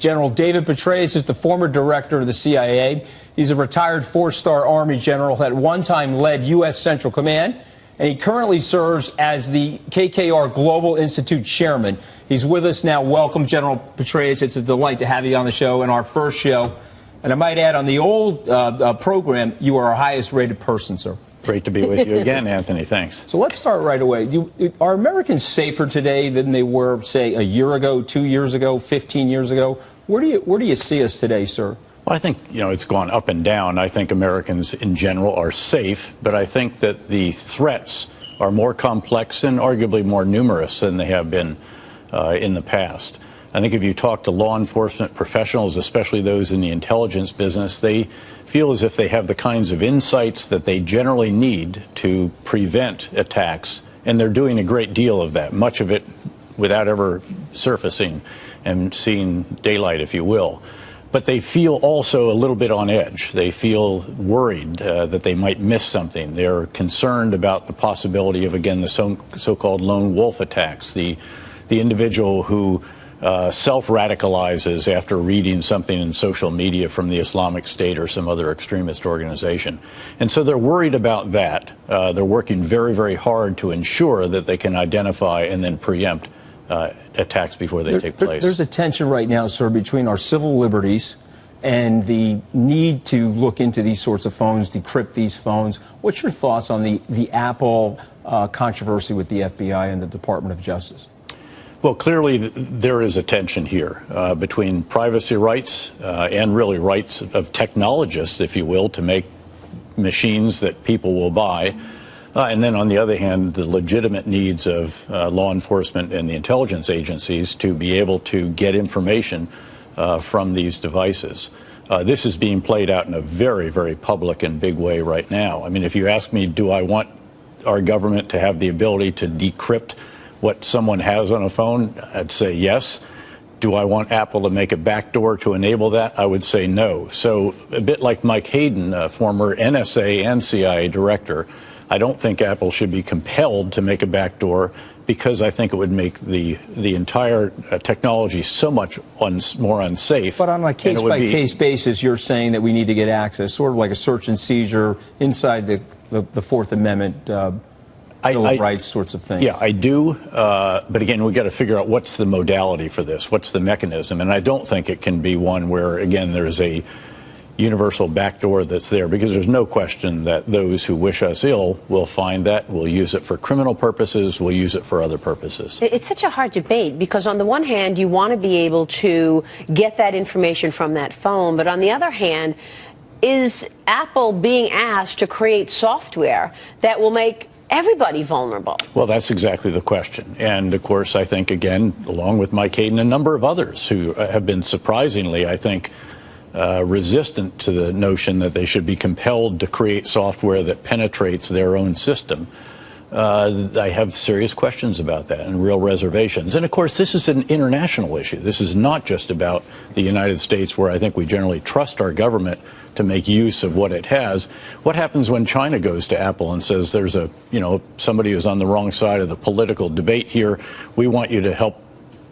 General David Petraeus is the former director of the CIA. He's a retired four-star Army general who at one time led U.S. Central Command, and he currently serves as the KKR Global Institute chairman. He's with us now. Welcome, General Petraeus. It's a delight to have you on the show, in our first show. And I might add, on the old program, you are our highest-rated person, sir. Great to be with you again, Anthony. Thanks. So let's start right away. Are Americans safer today than they were, say, a year ago, 2 years ago, 15 years ago? Where do you see us today, sir? Well, I think, it's gone up and down. I think Americans in general are safe, but I think that the threats are more complex and arguably more numerous than they have been in the past. I think if you talk to law enforcement professionals, especially those in the intelligence business, they feel as if they have the kinds of insights that they generally need to prevent attacks, and they're doing a great deal of that, much of it without ever surfacing and seeing daylight, if you will. But they feel also a little bit on edge. They feel worried that they might miss something. They're concerned about the possibility of, again, the so-called lone wolf attacks, the individual who self-radicalizes after reading something in social media from the Islamic State or some other extremist organization. And so they're worried about that. They're working very, very hard to ensure that they can identify and then preempt attacks before they take place. There's a tension right now, sir, between our civil liberties and the need to look into these sorts of phones, decrypt these phones. What's your thoughts on the Apple controversy with the FBI and the Department of Justice? Well, clearly there is a tension here between privacy rights and really rights of technologists, if you will, to make machines that people will buy. And then on the other hand, the legitimate needs of law enforcement and the intelligence agencies to be able to get information from these devices. This is being played out in a very, very public and big way right now. I mean, if you ask me, do I want our government to have the ability to decrypt what someone has on a phone, I'd say yes. Do I want Apple to make a backdoor to enable that? I would say no. So a bit like Mike Hayden, a former NSA and CIA director, I don't think Apple should be compelled to make a backdoor because I think it would make the entire technology so much more unsafe. But on a case-by-case basis, you're saying that we need to get access, sort of like a search and seizure inside the Fourth Amendment Bill of Rights sorts of things. Yeah, I do. But again, we've got to figure out what's the modality for this. What's the mechanism? And I don't think it can be one where, again, there's a universal backdoor that's there, because there's no question that those who wish us ill will find that, will use it for criminal purposes, will use it for other purposes. It's such a hard debate because on the one hand, you want to be able to get that information from that phone. But on the other hand, is Apple being asked to create software that will make everybody vulnerable? Well, that's exactly the question. And, of course, I think, again, along with Mike Hayden, a number of others who have been surprisingly, I think, resistant to the notion that they should be compelled to create software that penetrates their own system. I have serious questions about that and real reservations. And, of course, this is an international issue. This is not just about the United States, where I think we generally trust our government to make use of what it has. What happens when China goes to Apple and says there's somebody who's on the wrong side of the political debate here, we want you to help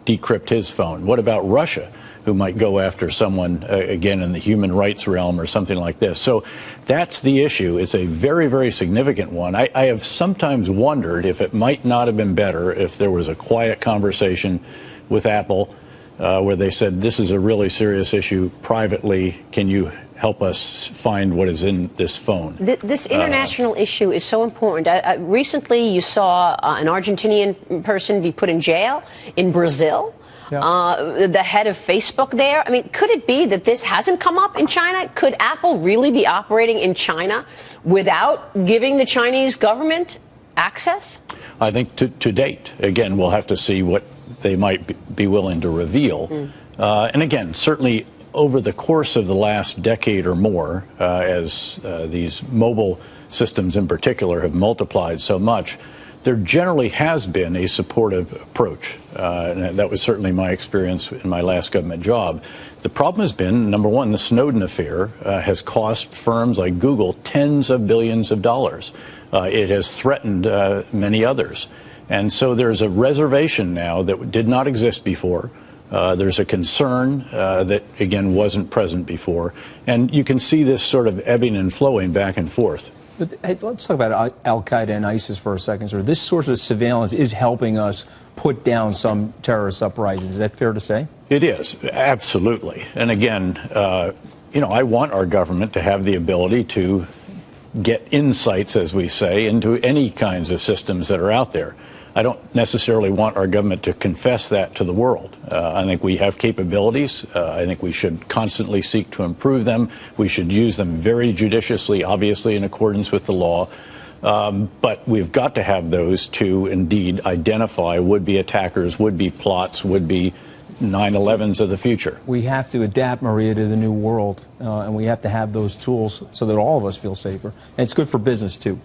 decrypt his phone? What about Russia, who might go after someone, again, in the human rights realm or something like this? So that's the issue. It's a very, very significant one. I have sometimes wondered if it might not have been better if there was a quiet conversation with Apple where they said, this is a really serious issue privately. Can you help us find what is in this phone? This international issue is so important. Recently, you saw an Argentinian person be put in jail in Brazil. Yeah. The head of Facebook there. I mean, could it be that this hasn't come up in China? Could Apple really be operating in China without giving the Chinese government access? I think to date, again, we'll have to see what they might be willing to reveal. And again, certainly over the course of the last decade or more, as these mobile systems in particular have multiplied so much, there generally has been a supportive approach. And that was certainly my experience in my last government job. The problem has been, number one, the Snowden affair has cost firms like Google tens of billions of dollars. It has threatened many others. And so there's a reservation now that did not exist before There's a concern that, again, wasn't present before. And you can see this sort of ebbing and flowing back and forth. But hey, let's talk about al-Qaeda and ISIS for a second. So this sort of surveillance is helping us put down some terrorist uprisings. Is that fair to say? It is, absolutely. And again, I want our government to have the ability to get insights, as we say, into any kinds of systems that are out there. I don't necessarily want our government to confess that to the world. I think we have capabilities. I think we should constantly seek to improve them. We should use them very judiciously, obviously in accordance with the law. But we've got to have those to indeed identify would-be attackers, would-be plots, would-be 9/11s of the future. We have to adapt, Maria, to the new world, and we have to have those tools so that all of us feel safer. And it's good for business, too.